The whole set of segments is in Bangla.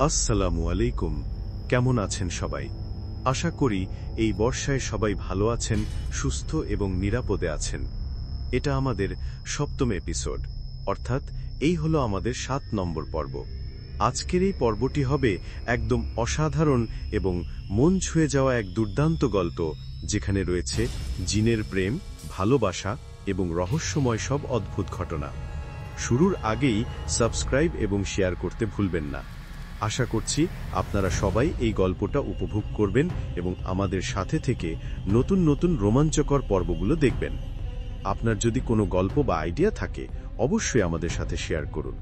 আসসালামু আলাইকুম। কেমন আছেন সবাই? আশা করি এই বর্ষায় সবাই ভালো আছেন, সুস্থ এবং নিরাপদে আছেন। এটা আমাদের ৭ম এপিসোড, অর্থাৎ এই হলো আমাদের ৭ নম্বর পর্ব। আজকের এই পর্বটি হবে একদম অসাধারণ এবং মন ছুঁয়ে যাওয়া এক দুর্দান্ত গল্প, যেখানে রয়েছে জিনের প্রেম, ভালোবাসা এবং রহস্যময় সব অদ্ভুত ঘটনা। শুরুর আগেই সাবস্ক্রাইব এবং শেয়ার করতে ভুলবেন না। আশা করছি আপনারা সবাই এই গল্পটা উপভোগ করবেন এবং আমাদের সাথে থেকে নতুন নতুন রোমাঞ্চকর পর্বগুলো দেখবেন। আপনার যদি কোনো গল্প বা আইডিয়া থাকে, অবশ্যই আমাদের সাথে শেয়ার করুন।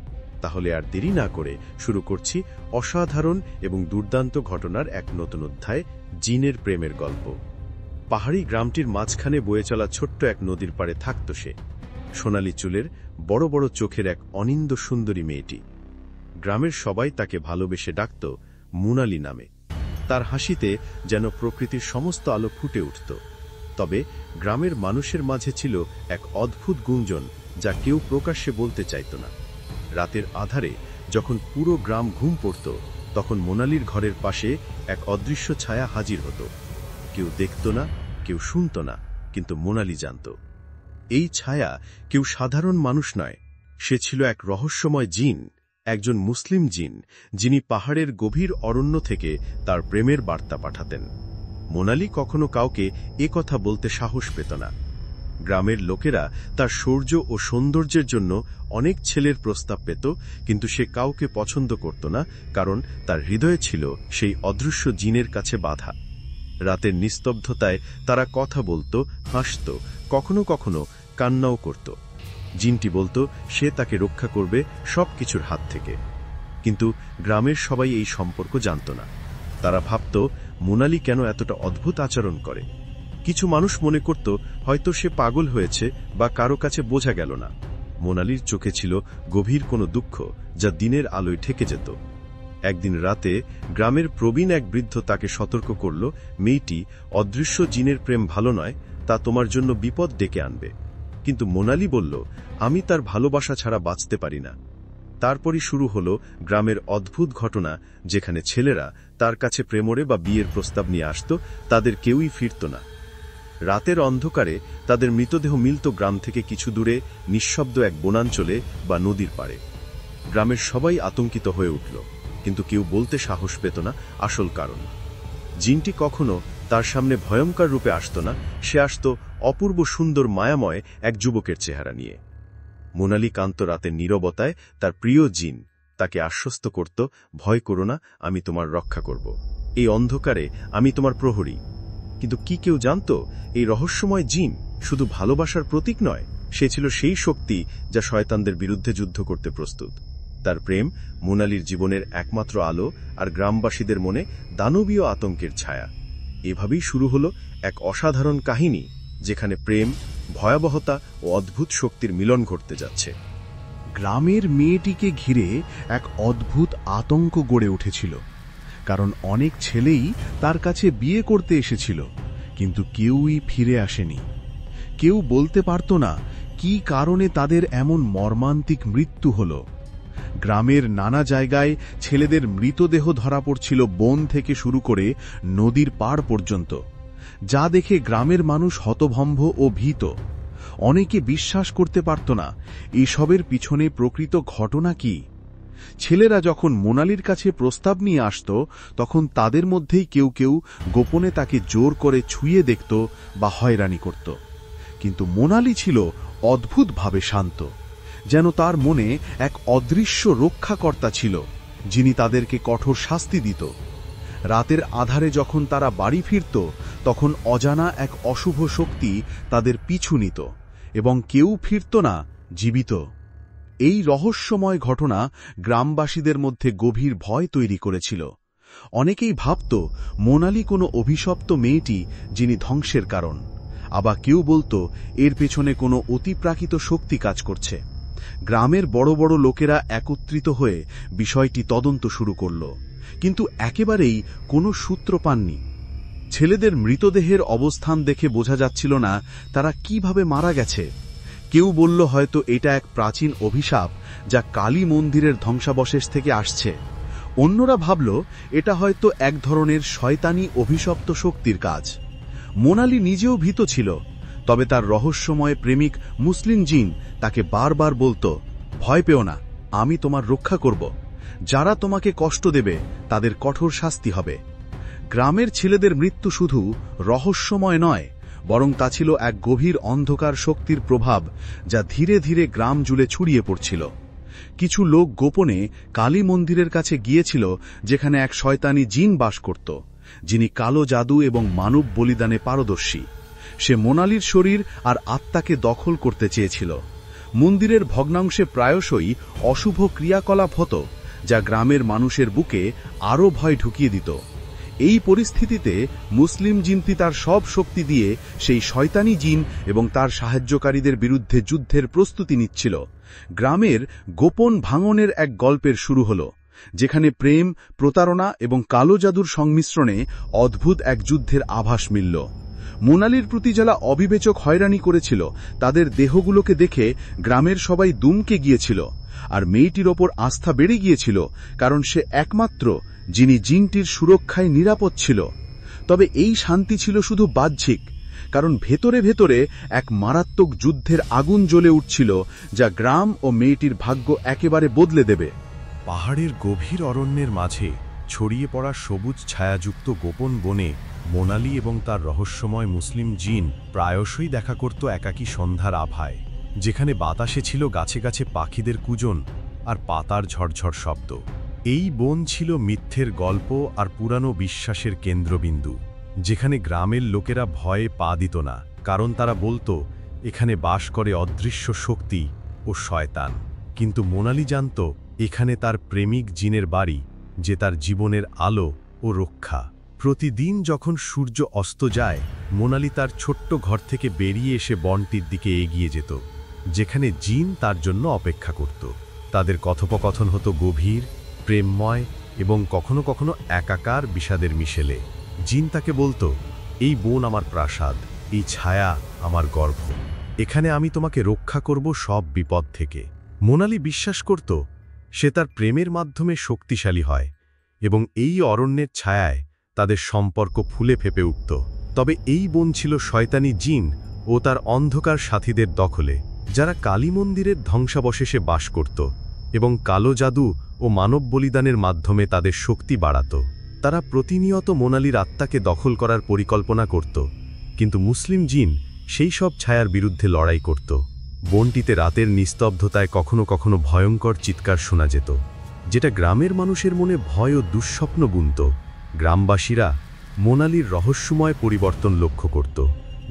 তাহলে আর দেরি না করে শুরু করছি অসাধারণ এবং দুর্দান্ত ঘটনার এক নতুন অধ্যায়, জিনের প্রেমের গল্প। পাহাড়ি গ্রামটির মাঝখানে বয়ে চলা ছোট্ট এক নদীর পাড়ে থাকত সে, সোনালী চুলের, বড় বড় চোখের এক অনিন্দ্য সুন্দরী মেয়েটি। গ্রামের সবাই তাকে ভালোবেসে ডাকত মুনালি নামে। তার হাসিতে যেন প্রকৃতির সমস্ত আলো ফুটে উঠত। তবে গ্রামের মানুষের মাঝে ছিল এক অদ্ভুত গুঞ্জন, যা কেউ প্রকাশ্যে বলতে চাইত না। রাতের আধারে যখন পুরো গ্রাম ঘুম পড়ত, তখন মোনালির ঘরের পাশে এক অদৃশ্য ছায়া হাজির হতো। কেউ দেখত না, কেউ শুনত না, কিন্তু মোনালি জানত এই ছায়া কেউ সাধারণ মানুষ নয়। সে ছিল এক রহস্যময় জিন, একজন মুসলিম জিন, যিনি পাহাড়ের গভীর অরণ্য থেকে তার প্রেমের বার্তা পাঠাতেন। মোনালি কখনো কাউকে কথা বলতে সাহস পেত না। গ্রামের লোকেরা তার শৌর্য ও সৌন্দর্যের জন্য অনেক ছেলের প্রস্তাব পেত, কিন্তু সে কাউকে পছন্দ করত না, কারণ তার হৃদয়ে ছিল সেই অদৃশ্য জিনের কাছে বাধা। রাতের নিস্তব্ধতায় তারা কথা বলত, হাসত, কখনো কখনো কান্নাও করত। জিনটি বলতো সে তাকে রক্ষা করবে সবকিছুর হাত থেকে। কিন্তু গ্রামের সবাই এই সম্পর্ক জানত না। তারা ভাবত মোনালি কেন এতটা অদ্ভুত আচরণ করে। কিছু মানুষ মনে করত হয়তো সে পাগল হয়েছে বা কারো কাছে বোঝা গেল না। মোনালির চোখে ছিল গভীর কোনো দুঃখ, যা দিনের আলোয় ঠেকে যেত। একদিন রাতে গ্রামের প্রবীণ এক বৃদ্ধ তাকে সতর্ক করল, মেয়েটি, অদৃশ্য জিনের প্রেম ভালো নয়, তা তোমার জন্য বিপদ ডেকে আনবে। কিন্তু মোনালি বলল, আমি তার ভালোবাসা ছাড়া বাঁচতে পারি না। তারপরই শুরু হলো গ্রামের অদ্ভুত ঘটনা, যেখানে ছেলেরা তার কাছে প্রেমরে বা বিয়ের প্রস্তাব নিয়ে আসত, তাদের কেউই ফিরত না। রাতের অন্ধকারে তাদের মৃতদেহ মিলত গ্রাম থেকে কিছু দূরে, নিঃশব্দ এক বনাঞ্চলে বা নদীর পাড়ে। গ্রামের সবাই আতঙ্কিত হয়ে উঠল, কিন্তু কেউ বলতে সাহস পেত না আসল কারণ। জিনটি কখনো তার সামনে ভয়ঙ্কর রূপে আসত না, সে আসত অপূর্ব সুন্দর মায়াময় এক যুবকের চেহারা নিয়ে। মোনালি কান্ত রাতের নীরবতায় তার প্রিয় জিন তাকে আশ্বস্ত করত, ভয় করো না, আমি তোমার রক্ষা করব। এই অন্ধকারে আমি তোমার প্রহরী। কিন্তু কি কেউ জানত এই রহস্যময় জিন শুধু ভালোবাসার প্রতীক নয়, সে ছিল সেই শক্তি যা শয়তানদের বিরুদ্ধে যুদ্ধ করতে প্রস্তুত। তার প্রেম মোনালির জীবনের একমাত্র আলো, আর গ্রামবাসীদের মনে দানবীয় আতঙ্কের ছায়া। এভাবেই শুরু হলো এক অসাধারণ কাহিনী, যেখানে প্রেম, ভয়াবহতা ও অদ্ভুত শক্তির মিলন ঘটতে যাচ্ছে। গ্রামের মেয়েটিকে ঘিরে এক অদ্ভুত আতঙ্ক গড়ে উঠেছিল, কারণ অনেক ছেলেই তার কাছে বিয়ে করতে এসেছিল, কিন্তু কেউই ফিরে আসেনি। কেউ বলতে পারত না কি কারণে তাদের এমন মর্মান্তিক মৃত্যু হল। গ্রামের নানা জায়গায় ছেলেদের মৃতদেহ ধরা পড়ছিল, বন থেকে শুরু করে নদীর পাড় পর্যন্ত, যা দেখে গ্রামের মানুষ হতভম্ব ও ভীত। অনেকে বিশ্বাস করতে পারত না এসবের পিছনে প্রকৃত ঘটনা কি। ছেলেরা যখন মোনালির কাছে প্রস্তাব নিয়ে আসত, তখন তাদের মধ্যেই কেউ কেউ গোপনে তাকে জোর করে ছুঁয়ে দেখত বা হয়রানি করত। কিন্তু মোনালি ছিল অদ্ভুতভাবে শান্ত, যেন তার মনে এক অদৃশ্য রক্ষাকর্তা ছিল, যিনি তাদেরকে কঠোর শাস্তি দিত। রাতের আধারে যখন তারা বাড়ি ফিরত, তখন অজানা এক অশুভ শক্তি তাদের পিছু নিত, এবং কেউ ফিরত না জীবিত। এই রহস্যময় ঘটনা গ্রামবাসীদের মধ্যে গভীর ভয় তৈরি করেছিল। অনেকেই ভাবত মোনালি কোনো অভিশপ্ত মেয়েটি, যিনি ধ্বংসের কারণ। আবার কেউ বলতো এর পেছনে কোনো অতিপ্রাকৃত শক্তি কাজ করছে। গ্রামের বড় বড় লোকেরা একত্রিত হয়ে বিষয়টি তদন্ত শুরু করল, কিন্তু একেবারেই কোনো সূত্র পাননি। ছেলেদের মৃতদেহের অবস্থান দেখে বোঝা যাচ্ছিল না তারা কিভাবে মারা গেছে। কেউ বলল হয়তো এটা এক প্রাচীন অভিশাপ, যা কালী মন্দিরের ধ্বংসাবশেষ থেকে আসছে। অন্যরা ভাবল এটা হয়তো এক ধরনের শয়তানি অভিশপ্ত শক্তির কাজ। মোনালি নিজেও ভীত ছিল, তবে তার রহস্যময় প্রেমিক মুসলিম জিন তাকে বারবার বলতো, ভয় পেও না, আমি তোমার রক্ষা করব। যারা তোমাকে কষ্ট দেবে তাদের কঠোর শাস্তি হবে। গ্রামের ছেলেদের মৃত্যু শুধু রহস্যময় নয়, বরং তা ছিল এক গভীর অন্ধকার শক্তির প্রভাব, যা ধীরে ধীরে গ্রাম জুড়ে ছড়িয়ে পড়ছিল। কিছু লোক গোপনে কালী মন্দিরের কাছে গিয়েছিল, যেখানে এক শয়তানি জিন বাস করত, যিনি কালো জাদু এবং মানব বলিদানে পারদর্শী। সে মোনালির শরীর আর আত্মাকে দখল করতে চেয়েছিল। মন্দিরের ভগ্নাংশে প্রায়শই অশুভ ক্রিয়াকলাপ হতো, যা গ্রামের মানুষের বুকে আরও ভয় ঢুকিয়ে দিত। এই পরিস্থিতিতে মুসলিম জিনটি তার সব শক্তি দিয়ে সেই শয়তানি জিন এবং তার সাহায্যকারীদের বিরুদ্ধে যুদ্ধের প্রস্তুতি নিচ্ছিল। গ্রামের গোপন ভাঙনের এক গল্পের শুরু হল, যেখানে প্রেম, প্রতারণা এবং কালো জাদুর সংমিশ্রণে অদ্ভুত এক যুদ্ধের আভাস মিলল। মোনালির প্রতি যারা অবিবেচক হয়রানি করেছিল, তাদের দেহগুলোকে দেখে গ্রামের সবাই দুমকে গিয়েছিল, আর মেয়েটির ওপর আস্থা বেড়ে গিয়েছিল, কারণ সে একমাত্র যিনি জিনটির সুরক্ষায় নিরাপদ ছিল। তবে এই শান্তি ছিল শুধু বাহ্যিক, কারণ ভেতরে ভেতরে এক মারাত্মক যুদ্ধের আগুন জ্বলে উঠছিল, যা গ্রাম ও মেয়েটির ভাগ্য একেবারে বদলে দেবে। পাহাড়ের গভীর অরণ্যের মাঝে ছড়িয়ে পড়া সবুজ ছায়াযুক্ত গোপন বনে মোনালি এবং তার রহস্যময় মুসলিম জিন প্রায়শই দেখা করত একাকী সন্ধ্যার আভায়, যেখানে বাতাসে ছিল গাছে গাছে পাখিদের কুজন আর পাতার ঝরঝর শব্দ। এই বন ছিল মিথ্যের গল্প আর পুরানো বিশ্বাসের কেন্দ্রবিন্দু, যেখানে গ্রামের লোকেরা ভয়ে পা দিত না, কারণ তারা বলতো এখানে বাস করে অদৃশ্য শক্তি ও শয়তান। কিন্তু মোনালি জানত এখানে তার প্রেমিক জিনের বাড়ি, যে তার জীবনের আলো ও রক্ষা। প্রতিদিন যখন সূর্য অস্ত যায়, মোনালি তার ছোট্ট ঘর থেকে বেরিয়ে এসে বনটির দিকে এগিয়ে যেত, যেখানে জিন তার জন্য অপেক্ষা করত। তাদের কথোপকথন হতো গভীর, প্রেমময় এবং কখনো কখনো একাকার বিষাদের মিশেলে। জিন তাকে বলতো, এই বন আমার প্রাসাদ, এই ছায়া আমার গর্ভ, এখানে আমি তোমাকে রক্ষা করব সব বিপদ থেকে। মোনালি বিশ্বাস করত সে তার প্রেমের মাধ্যমে শক্তিশালী হয়, এবং এই অরণ্যের ছায়ায় তাদের সম্পর্ক ফুলে ফেপে উঠত। তবে এই বন ছিল শয়তানি জিন ও তার অন্ধকার সাথীদের দখলে, যারা কালী মন্দিরের ধ্বংসাবশেষে বাস করত এবং কালো জাদু ও মানব বলিদানের মাধ্যমে তাদের শক্তি বাড়াত। তারা প্রতিনিয়ত মোনালির আত্মাকে দখল করার পরিকল্পনা করত, কিন্তু মুসলিম জিন সেই সব ছায়ার বিরুদ্ধে লড়াই করত। বনটিতে রাতের নিস্তব্ধতায় কখনো কখনো ভয়ঙ্কর চিৎকার শোনা যেত, যেটা গ্রামের মানুষের মনে ভয় ও দুঃস্বপ্ন বুনত। গ্রামবাসীরা মোনালির রহস্যময় পরিবর্তন লক্ষ্য করত,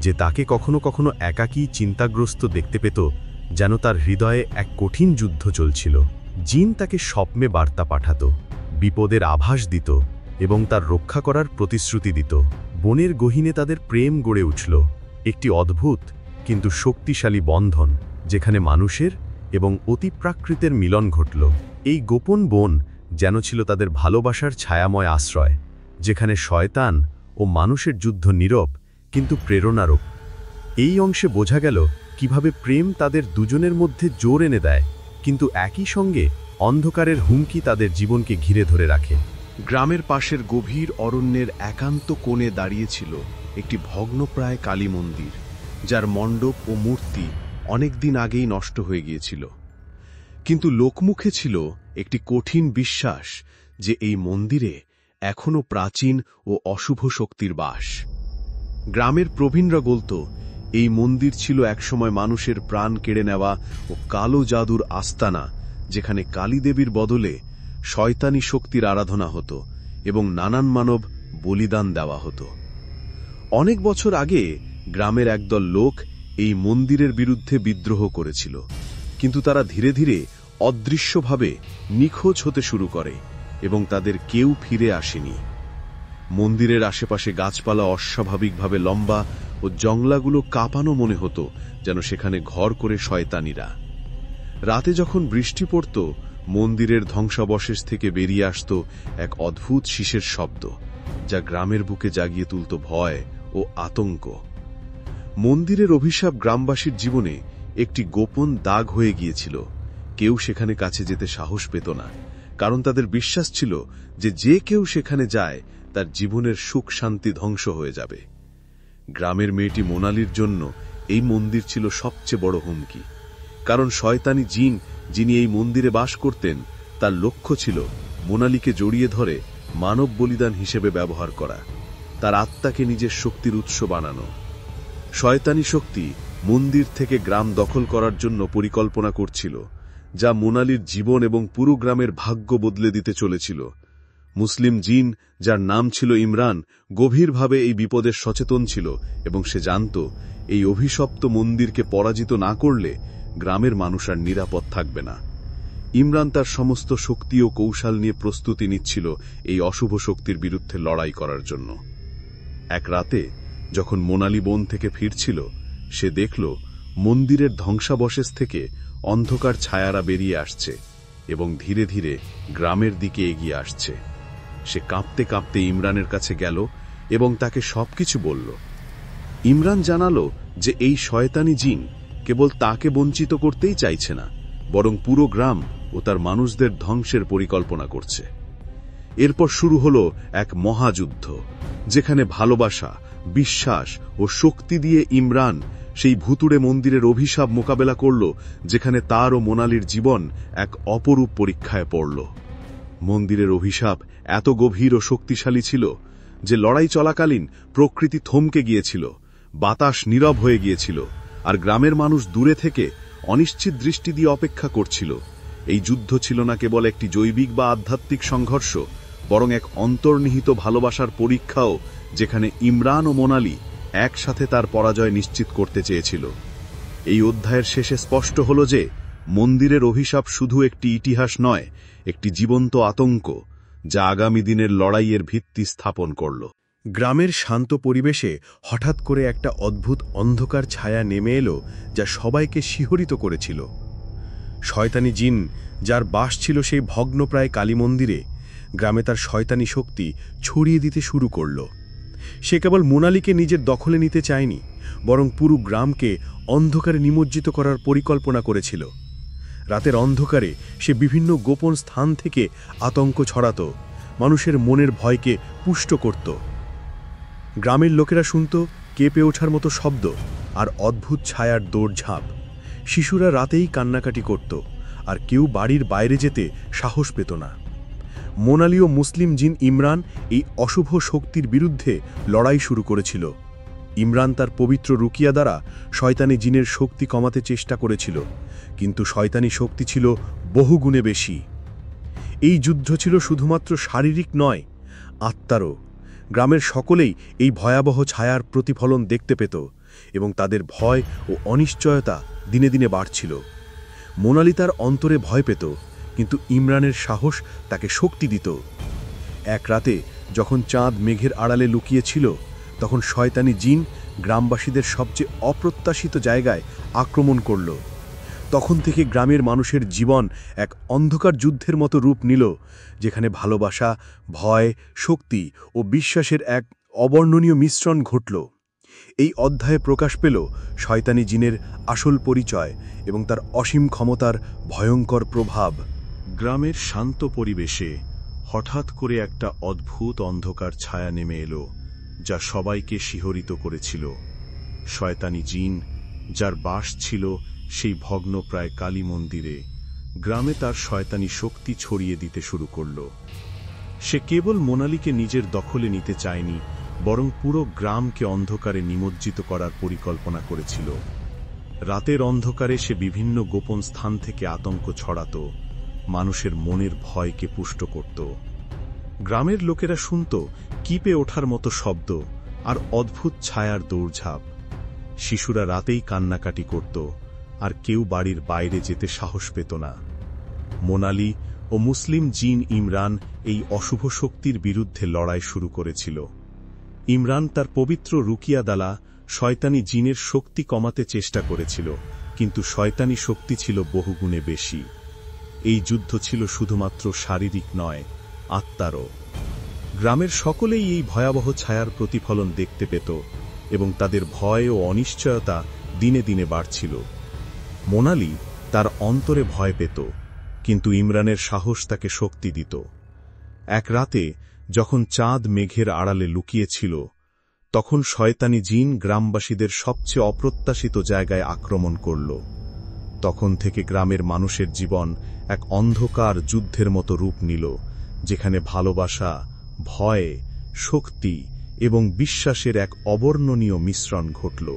যে তাকে কখনো কখনো একাকী চিন্তাগ্রস্ত দেখতে পেত, যেন তার হৃদয়ে এক কঠিন যুদ্ধ চলছিল। জিন তাকে স্বপ্নে বার্তা পাঠাত, বিপদের আভাস দিত এবং তার রক্ষা করার প্রতিশ্রুতি দিত। বনের গহীনে তাদের প্রেম গড়ে উঠল, একটি অদ্ভুত কিন্তু শক্তিশালী বন্ধন, যেখানে মানুষের এবং অতিপ্রাকৃতের মিলন ঘটল। এই গোপন বন যেন ছিল তাদের ভালোবাসার ছায়াময় আশ্রয়, যেখানে শয়তান ও মানুষের যুদ্ধ নীরব কিন্তু প্রেরণারক। এই অংশে বোঝা গেল কিভাবে প্রেম তাদের দুজনের মধ্যে জোর এনে দেয়, কিন্তু একই সঙ্গে অন্ধকারের হুমকি তাদের জীবনকে ঘিরে ধরে রাখে। গ্রামের পাশের গভীর অরণ্যের একান্ত কোণে দাঁড়িয়েছিল একটি ভগ্নপ্রায় কালী মন্দির, যার মণ্ডপ ও মূর্তি অনেকদিন আগেই নষ্ট হয়ে গিয়েছিল। কিন্তু লোকমুখে ছিল একটি কঠিন বিশ্বাস যে এই মন্দিরে এখনও প্রাচীন ও অশুভ শক্তির বাস। গ্রামের প্রবীণরা বলত, এই মন্দির ছিল একসময় মানুষের প্রাণ কেড়ে নেওয়া ও কালো জাদুর আস্তানা, যেখানে কালী দেবীর বদলে শয়তানি শক্তির আরাধনা হতো এবং নানান মানব বলিদান দেওয়া হতো। অনেক বছর আগে গ্রামের একদল লোক এই মন্দিরের বিরুদ্ধে বিদ্রোহ করেছিল, কিন্তু তারা ধীরে ধীরে অদৃশ্যভাবে নিখোঁজ হতে শুরু করে এবং তাদের কেউ ফিরে আসেনি। মন্দিরের আশেপাশে গাছপালা অস্বাভাবিকভাবে লম্বা ও জংলাগুলো কাঁপানো মনে হতো, যেন সেখানে ঘর করে শয়তানিরা। রাতে যখন বৃষ্টি পড়ত, মন্দিরের ধ্বংসাবশেষ থেকে বেরিয়ে আসত এক অদ্ভুত শীষের শব্দ, যা গ্রামের বুকে জাগিয়ে তুলত ভয় ও আতঙ্ক। মন্দিরের অভিশাপ গ্রামবাসীর জীবনে একটি গোপন দাগ হয়ে গিয়েছিল। কেউ সেখানে কাছে যেতে সাহস পেত না, কারণ তাদের বিশ্বাস ছিল যে যে কেউ সেখানে যায় তার জীবনের সুখ শান্তি ধ্বংস হয়ে যাবে। গ্রামের মেয়েটি মোনালির জন্য এই মন্দির ছিল সবচেয়ে বড় হুমকি, কারণ শয়তানি জিন যিনি এই মন্দিরে বাস করতেন তার লক্ষ্য ছিল মোনালিকে জড়িয়ে ধরে মানব বলিদান হিসেবে ব্যবহার করা, তার আত্মাকে নিজের শক্তির উৎস বানানো। শয়তানি শক্তি মন্দির থেকে গ্রাম দখল করার জন্য পরিকল্পনা করছিল, যা মোনালির জীবন এবং পুরো গ্রামের ভাগ্য বদলে দিতে চলেছিল। মুসলিম জিন, যার নাম ছিল ইমরান, গভীরভাবে এই বিপদের সচেতন ছিল এবং সে জানত এই অভিশপ্ত মন্দিরকে পরাজিত না করলে গ্রামের মানুষ আর নিরাপদ থাকবে না। ইমরান তার সমস্ত শক্তি ও কৌশল নিয়ে প্রস্তুতি নিচ্ছিল এই অশুভ শক্তির বিরুদ্ধে লড়াই করার জন্য। এক রাতে যখন মোনালি বন থেকে ফিরছিল, সে দেখল মন্দিরের ধ্বংসাবশেষ থেকে অন্ধকার ছায়ারা বেরিয়ে আসছে এবং ধীরে ধীরে গ্রামের দিকে এগিয়ে আসছে। সে কাঁপতে কাঁপতে ইমরানের কাছে গেল এবং তাকে সবকিছু বলল। ইমরান জানালো যে এই শয়তানি জিন কেবল তাকে বঞ্চিত করতেই চাইছে না, বরং পুরো গ্রাম ও তার মানুষদের ধ্বংসের পরিকল্পনা করছে। এরপর শুরু হলো এক মহাযুদ্ধ, যেখানে ভালোবাসা, বিশ্বাস ও শক্তি দিয়ে ইমরান সেই ভুতুড়ে মন্দিরের অভিশাপ মোকাবেলা করল, যেখানে তার ও মোনালির জীবন এক অপরূপ পরীক্ষায় পড়ল। মন্দিরের অভিশাপ এত গভীর ও শক্তিশালী ছিল যে লড়াই চলাকালীন প্রকৃতি থমকে গিয়েছিল, বাতাস নীরব হয়ে গিয়েছিল, আর গ্রামের মানুষ দূরে থেকে অনিশ্চিত দৃষ্টি দিয়ে অপেক্ষা করছিল। এই যুদ্ধ ছিল না কেবল একটি জৈবিক বা আধ্যাত্মিক সংঘর্ষ, বরং এক অন্তর্নিহিত ভালোবাসার পরীক্ষাও, যেখানে ইমরান ও মোনালি একসাথে তার পরাজয় নিশ্চিত করতে চেয়েছিল। এই অধ্যায়ের শেষে স্পষ্ট হল যে মন্দিরের অভিশাপ শুধু একটি ইতিহাস নয়, একটি জীবন্ত আতঙ্ক, যা আগামী দিনের লড়াইয়ের ভিত্তি স্থাপন করল। গ্রামের শান্ত পরিবেশে হঠাৎ করে একটা অদ্ভুত অন্ধকার ছায়া নেমে এলো, যা সবাইকে শিহরিত করেছিল। শয়তানি জিন, যার বাস ছিল সেই ভগ্নপ্রায় কালী মন্দিরে, গ্রামে তার শয়তানি শক্তি ছড়িয়ে দিতে শুরু করল। সে কেবল মোনালিকে নিজের দখলে নিতে চায়নি, বরং পুরো গ্রামকে অন্ধকারে নিমজ্জিত করার পরিকল্পনা করেছিল। রাতের অন্ধকারে সে বিভিন্ন গোপন স্থান থেকে আতঙ্ক ছড়াত, মানুষের মনের ভয়কে পুষ্ট করত। গ্রামের লোকেরা শুনত কেঁপে ওঠার মতো শব্দ আর অদ্ভুত ছায়ার দৌড়ঝাঁপ। শিশুরা রাতেই কান্নাকাটি করত, আর কেউ বাড়ির বাইরে যেতে সাহস পেত না। মোনালি ও মুসলিম জিন ইমরান এই অশুভ শক্তির বিরুদ্ধে লড়াই শুরু করেছিল। ইমরান তার পবিত্র রুকিয়া দ্বারা শয়তানি জিনের শক্তি কমাতে চেষ্টা করেছিল, কিন্তু শয়তানি শক্তি ছিল বহুগুণে বেশি। এই যুদ্ধ ছিল শুধুমাত্র শারীরিক নয়, আত্মারও। গ্রামের সকলেই এই ভয়াবহ ছায়ার প্রতিফলন দেখতে পেত এবং তাদের ভয় ও অনিশ্চয়তা দিনে দিনে বাড়ছিল। মোনালি তার অন্তরে ভয় পেত, কিন্তু ইমরানের সাহস তাকে শক্তি দিত। এক রাতে যখন চাঁদ মেঘের আড়ালে লুকিয়েছিল, তখন শয়তানি জিন গ্রামবাসীদের সবচেয়ে অপ্রত্যাশিত জায়গায় আক্রমণ করল। তখন থেকে গ্রামের মানুষের জীবন এক অন্ধকার যুদ্ধের মতো রূপ নিল, যেখানে ভালোবাসা, ভয়, শক্তি ও বিশ্বাসের এক অবর্ণনীয় মিশ্রণ ঘটল। এই অধ্যায়ে প্রকাশ পেল শয়তানি জিনের আসল পরিচয় এবং তার অসীম ক্ষমতার ভয়ঙ্কর প্রভাব। গ্রামের শান্ত পরিবেশে হঠাৎ করে একটা অদ্ভুত অন্ধকার ছায়া নেমে এলো, যা সবাইকে শিহরিত করেছিল। শয়তানি জিন, যার বাস ছিল সেই ভগ্নপ্রায় কালী মন্দিরে, গ্রামে তার শয়তানি শক্তি ছড়িয়ে দিতে শুরু করল। সে কেবল মোনালিকে নিজের দখলে নিতে চায়নি, বরং পুরো গ্রামকে অন্ধকারে নিমজ্জিত করার পরিকল্পনা করেছিল। রাতের অন্ধকারে সে বিভিন্ন গোপন স্থান থেকে আতঙ্ক ছড়াত, মানুষের মনের ভয়কে পুষ্ট করত। গ্রামের লোকেরা শুনত কিপে ওঠার মতো শব্দ আর অদ্ভুত ছায়ার দৌড়ঝাঁপ। শিশুরা রাতেই কান্নাকাটি করত, আর কেউ বাড়ির বাইরে যেতে সাহস পেত না। মোনালি ও মুসলিম জিন ইমরান এই অশুভ শক্তির বিরুদ্ধে লড়াই শুরু করেছিল। ইমরান তার পবিত্র রুকিয়া দ্বারা শয়তানি জিনের শক্তি কমাতে চেষ্টা করেছিল, কিন্তু শয়তানি শক্তি ছিল বহুগুণে বেশি। এই যুদ্ধ ছিল শুধুমাত্র শারীরিক নয়, আত্মারও। গ্রামের সকলেই এই ভয়াবহ ছায়ার প্রতিফলন দেখতে পেত এবং তাদের ভয় ও অনিশ্চয়তা দিনে দিনে বাড়ছিল। মোনালি তার অন্তরে ভয় পেত, কিন্তু ইমরানের সাহস তাকে শক্তি দিত। এক রাতে যখন চাঁদ মেঘের আড়ালে লুকিয়েছিল, তখন শয়তানি জিন গ্রামবাসীদের সবচেয়ে অপ্রত্যাশিত জায়গায় আক্রমণ করল। তখন থেকে গ্রামের মানুষের জীবন এক অন্ধকার যুদ্ধের মতো রূপ নিল, যেখানে ভালোবাসা, ভয়, শক্তি এবং বিশ্বাসের এক অবর্ণনীয় মিশ্রণ ঘটল।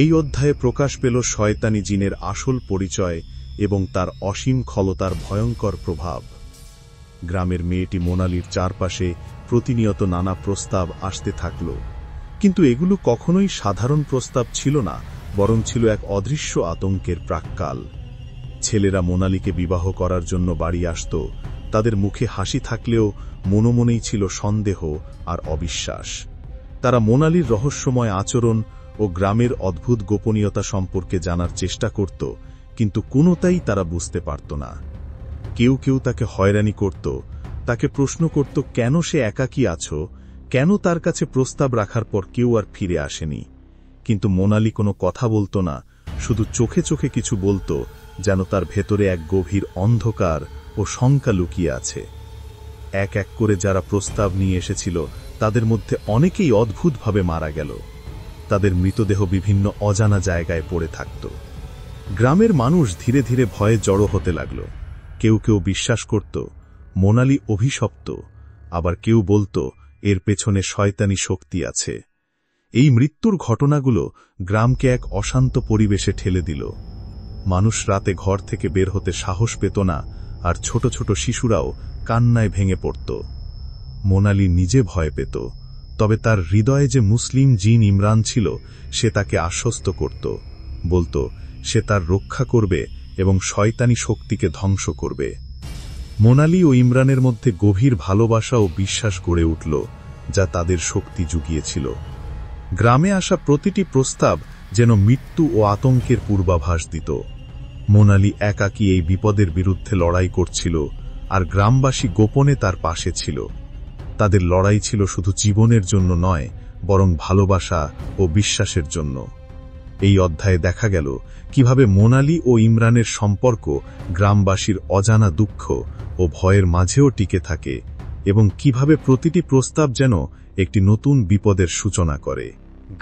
এই অধ্যায়ে প্রকাশ পেল শয়তানি জিনের আসল পরিচয় এবং তার অসীম ক্ষমতার ভয়ঙ্কর প্রভাব। গ্রামের মেয়েটি মোনালির চারপাশে প্রতিনিয়ত নানা প্রস্তাব আসতে থাকল, কিন্তু এগুলো কখনোই সাধারণ প্রস্তাব ছিল না, বরং ছিল এক অদৃশ্য আতঙ্কের প্রাক্কাল। ছেলেরা মোনালিকে বিবাহ করার জন্য বাড়ি আসত, তাদের মুখে হাসি থাকলেও মনে মনেই ছিল সন্দেহ আর অবিশ্বাস। তারা মোনালির রহস্যময় আচরণ ও গ্রামের অদ্ভুত গোপনীয়তা সম্পর্কে জানার চেষ্টা করত, কিন্তু কোনোটাই তারা বুঝতে পারত না। কেউ কেউ তাকে হয়রানি করত, তাকে প্রশ্ন করত কেন সে একাকী আছো, কেন তার কাছে প্রস্তাব রাখার পর কেউ আর ফিরে আসেনি। কিন্তু মোনালি কোনো কথা বলত না, শুধু চোখে চোখে কিছু বলত, যেন তার ভেতরে এক গভীর অন্ধকার ও শঙ্কা লুকিয়ে আছে। এক এক করে যারা প্রস্তাব নিয়ে এসেছিল, তাদের মধ্যে অনেকেই অদ্ভুতভাবে মারা গেল। তাদের মৃতদেহ বিভিন্ন অজানা জায়গায় পড়ে থাকত। গ্রামের মানুষ ধীরে ধীরে ভয়ে জড়ো হতে লাগল। কেউ কেউ বিশ্বাস করত মোনালি অভিশপ্ত, আবার কেউ বলত এর পেছনে শয়তানি শক্তি আছে। এই মৃত্যুর ঘটনাগুলো গ্রামকে এক অশান্ত পরিবেশে ঠেলে দিল। মানুষ রাতে ঘর থেকে বের হতে সাহস পেত না, আর ছোট ছোট শিশুরাও কান্নায় ভেঙে পড়ত। মোনালি নিজে ভয় পেত, তবে তার হৃদয়ে যে মুসলিম জিন ইমরান ছিল, সে তাকে আশ্বস্ত করত, বলত সে তার রক্ষা করবে এবং শয়তানি শক্তিকে ধ্বংস করবে। মোনালি ও ইমরানের মধ্যে গভীর ভালোবাসা ও বিশ্বাস গড়ে উঠল, যা তাদের শক্তি জুগিয়েছিল। গ্রামে আসা প্রতিটি প্রস্তাব যেন মৃত্যু ও আতঙ্কের পূর্বাভাস দিত। মোনালি একাকী এই বিপদের বিরুদ্ধে লড়াই করছিল, আর গ্রামবাসী গোপনে তার পাশে ছিল। তাদের লড়াই ছিল শুধু জীবনের জন্য নয়, বরং ভালোবাসা ও বিশ্বাসের জন্য। এই অধ্যায়ে দেখা গেল কিভাবে মোনালি ও ইমরানের সম্পর্ক গ্রামবাসীর অজানা দুঃখ ও ভয়ের মাঝেও টিকে থাকে, এবং কিভাবে প্রতিটি প্রস্তাব যেন একটি নতুন বিপদের সূচনা করে।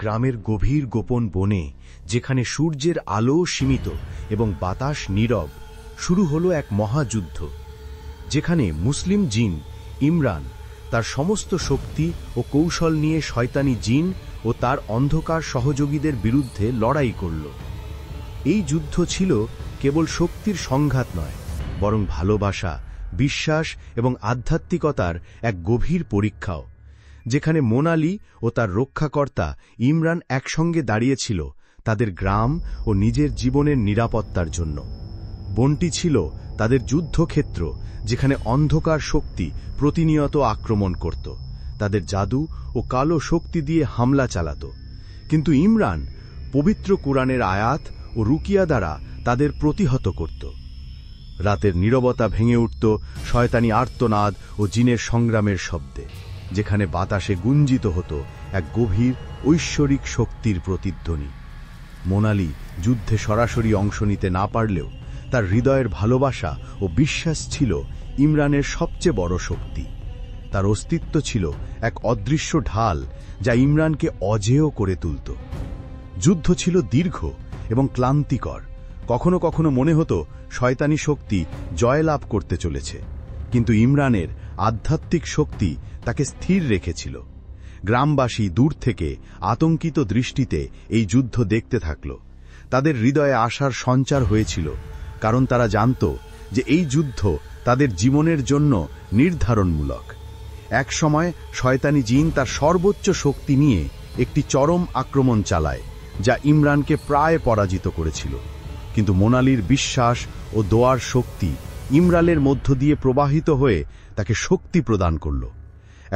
গ্রামের গভীর গোপন বনে, যেখানে সূর্যের আলো সীমিত এবং বাতাস নীরব, শুরু হলো এক মহাযুদ্ধ, যেখানে মুসলিম জিন ইমরান তার সমস্ত শক্তি ও কৌশল নিয়ে শয়তানি জিন ও তার অন্ধকার সহযোগীদের বিরুদ্ধে লড়াই করল। এই যুদ্ধ ছিল কেবল শক্তির সংঘাত নয়, বরং ভালোবাসা, বিশ্বাস এবং আধ্যাত্মিকতার এক গভীর পরীক্ষাও, যেখানে মোনালি ও তার রক্ষাকর্তা ইমরান একসঙ্গে দাঁড়িয়েছিল তাদের গ্রাম ও নিজের জীবনের নিরাপত্তার জন্য। বনটি ছিল তাদের যুদ্ধক্ষেত্র, যেখানে অন্ধকার শক্তি প্রতিনিয়ত আক্রমণ করত, তাদের জাদু ও কালো শক্তি দিয়ে হামলা চালাত। কিন্তু ইমরান পবিত্র কোরআনের আয়াত ও রুকিয়া দ্বারা তাদের প্রতিহত করত। রাতের নীরবতা ভেঙে উঠত শয়তানি আর্তনাদ ও জিনের সংগ্রামের শব্দে, যেখানে বাতাসে গুঞ্জিত হতো এক গভীর ঐশ্বরিক শক্তির প্রতিধ্বনি। মোনালি যুদ্ধে সরাসরি অংশ নিতে না পারলেও তার হৃদয়ের ভালোবাসা ও বিশ্বাস ছিল ইমরানের সবচেয়ে বড় শক্তি। তার অস্তিত্ব ছিল এক অদৃশ্য ঢাল, যা ইমরানকে অজেয় করে তুলত। যুদ্ধ ছিল দীর্ঘ এবং ক্লান্তিকর। কখনো কখনো মনে হতো শয়তানি শক্তি জয়লাভ করতে চলেছে, কিন্তু ইমরানের আধ্যাত্মিক শক্তি তাকে স্থির রেখেছিল। গ্রামবাসী দূর থেকে আতঙ্কিত দৃষ্টিতে এই যুদ্ধ দেখতে থাকল। তাদের হৃদয়ে আশার সঞ্চার হয়েছিল, কারণ তারা জানত যে এই যুদ্ধ তাদের জীবনের জন্য নির্ধারণমূলক। এক সময় শয়তানি জিন তার সর্বোচ্চ শক্তি নিয়ে একটি চরম আক্রমণ চালায়, যা ইমরানকে প্রায় পরাজিত করেছিল। কিন্তু মোনালির বিশ্বাস ও দোয়ার শক্তি ইমরানের মধ্য দিয়ে প্রবাহিত হয়ে তাকে শক্তি প্রদান করল।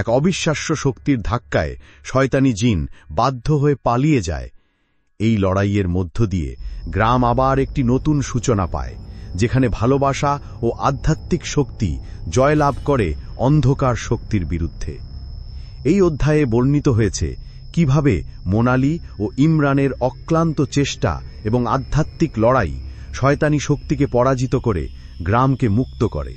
এক অবিশ্বাস্য শক্তির ধাক্কায় শয়তানি জিন বাধ্য হয়ে পালিয়ে যায়। এই লড়াইয়ের মধ্য দিয়ে গ্রাম আবার একটি নতুন সূচনা পায়, যেখানে ভালোবাসা ও আধ্যাত্মিক শক্তি জয়লাভ করে অন্ধকার শক্তির বিরুদ্ধে। এই অধ্যায়ে বর্ণিত হয়েছে কিভাবে মোনালি ও ইমরানের অক্লান্ত চেষ্টা এবং আধ্যাত্মিক লড়াই শয়তানি শক্তিকে পরাজিত করে গ্রামকে মুক্ত করে।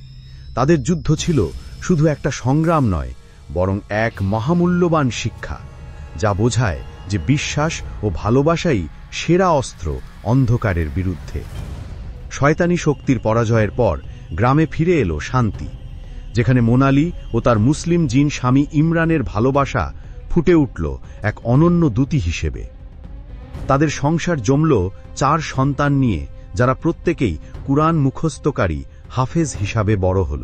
তাদের যুদ্ধ ছিল শুধু একটা সংগ্রাম নয়, বরং এক মহামূল্যবান শিক্ষা, যা বোঝায় যে বিশ্বাস ও ভালোবাসাই সেরা অস্ত্র অন্ধকারের বিরুদ্ধে। শয়তানি শক্তির পরাজয়ের পর গ্রামে ফিরে এলো শান্তি, যেখানে মোনালি ও তার মুসলিম জিন স্বামী ইমরানের ভালোবাসা ফুটে উঠল এক অনন্য দূতি হিসেবে। তাদের সংসার জমল 4 সন্তান নিয়ে, যারা প্রত্যেকেই কুরআন মুখস্থকারী হাফেজ হিসাবে বড় হল,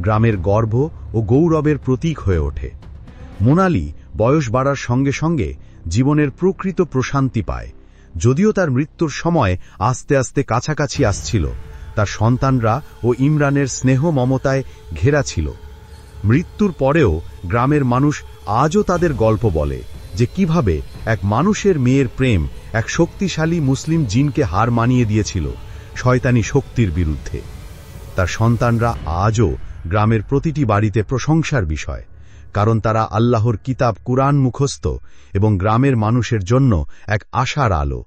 গ্রামের গর্ব ও গৌরবের প্রতীক হয়ে ওঠে। মোনালি বয়স বাড়ার সঙ্গে সঙ্গে জীবনের প্রকৃত প্রশান্তি পায়। যদিও তার মৃত্যুর সময় আস্তে আস্তে কাছাকাছি আসছিল, তার সন্তানরা ও ইমরানের স্নেহ মমতায় ঘেরা ছিল। মৃত্যুর পরেও গ্রামের মানুষ আজও তাদের গল্প বলে যে কিভাবে এক মানুষের মেয়ের প্রেম এক শক্তিশালী মুসলিম জিনকে হার মানিয়ে দিয়েছিল শয়তানি শক্তির বিরুদ্ধে। তার সন্তানরা আজও গ্রামের প্রতিটি বাড়িতে প্রশংসার বিষয়, কারণ তারা আল্লাহর কিতাব কুরআন মুখস্থ এবং গ্রামের মানুষের জন্য এক আশার আলো।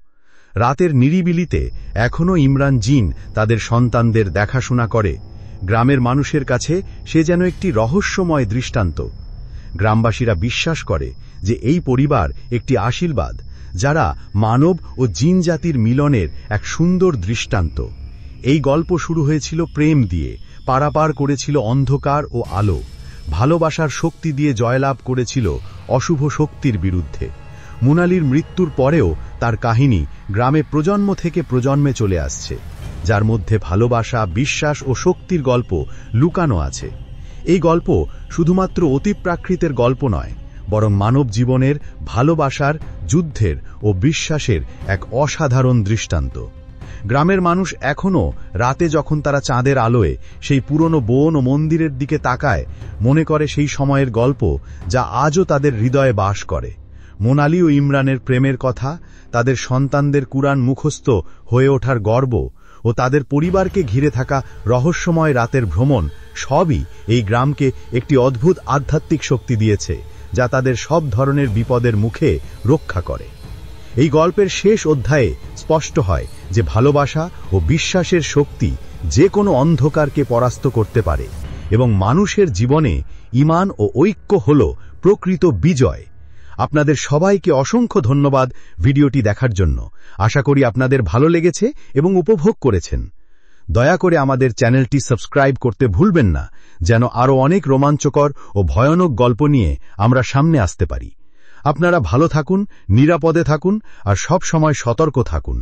রাতের নিরিবিলিতে এখনও ইমরান জিন তাদের সন্তানদের দেখাশোনা করে। গ্রামের মানুষের কাছে সে যেন একটি রহস্যময় দৃষ্টান্ত। গ্রামবাসীরা বিশ্বাস করে যে এই পরিবার একটি আশীর্বাদ, যারা মানব ও জিন জাতির মিলনের এক সুন্দর দৃষ্টান্ত। এই গল্প শুরু হয়েছিল প্রেম দিয়ে, পারাপার করেছিল অন্ধকার ও আলো, ভালোবাসার শক্তি দিয়ে জয়লাভ করেছিল অশুভ শক্তির বিরুদ্ধে। মোনালির মৃত্যুর পরেও তার কাহিনী গ্রামে প্রজন্ম থেকে প্রজন্মে চলে আসছে, যার মধ্যে ভালোবাসা, বিশ্বাস ও শক্তির গল্প লুকানো আছে। এই গল্প শুধুমাত্র অতিপ্রাকৃতের গল্প নয়, বরং মানব জীবনের ভালোবাসার, যুদ্ধের ও বিশ্বাসের এক অসাধারণ দৃষ্টান্ত। গ্রামের মানুষ এখনও রাতে যখন তারা চাঁদের আলোয় সেই পুরনো বন ও মন্দিরের দিকে তাকায়, মনে করে সেই সময়ের গল্প, যা আজও তাদের হৃদয়ে বাস করে। মোনালি ও ইমরানের প্রেমের কথা, তাদের সন্তানদের কুরআন মুখস্থ হয়ে ওঠার গর্ব ও তাদের পরিবারকে ঘিরে থাকা রহস্যময় রাতের ভ্রমণ, সবই এই গ্রামকে একটি অদ্ভুত আধ্যাত্মিক শক্তি দিয়েছে, যা তাদের সব ধরনের বিপদের মুখে রক্ষা করে। এই গল্পের শেষ অধ্যায়ে স্পষ্ট হয় যে ভালোবাসা ও বিশ্বাসের শক্তি যে কোনো অন্ধকারকে পরাস্ত করতে পারে, এবং মানুষের জীবনে ঈমান ও ঐক্য হল প্রকৃত বিজয়। আপনাদের সবাইকে অসংখ্য ধন্যবাদ ভিডিওটি দেখার জন্য। আশা করি আপনাদের ভালো লেগেছে এবং উপভোগ করেছেন। দয়া করে আমাদের চ্যানেলটি সাবস্ক্রাইব করতে ভুলবেন না, যেন আরও অনেক রোমাঞ্চকর ও ভয়ানক গল্প নিয়ে আমরা সামনে আসতে পারি। আপনারা ভালো থাকুন, নিরাপদে থাকুন আর সব সময় সতর্ক থাকুন।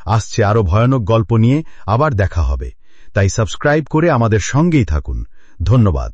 আসছে আরও ভয়ানক গল্প নিয়ে আবার দেখা হবে, তাই সাবস্ক্রাইব করে আমাদের সঙ্গেই থাকুন। ধন্যবাদ।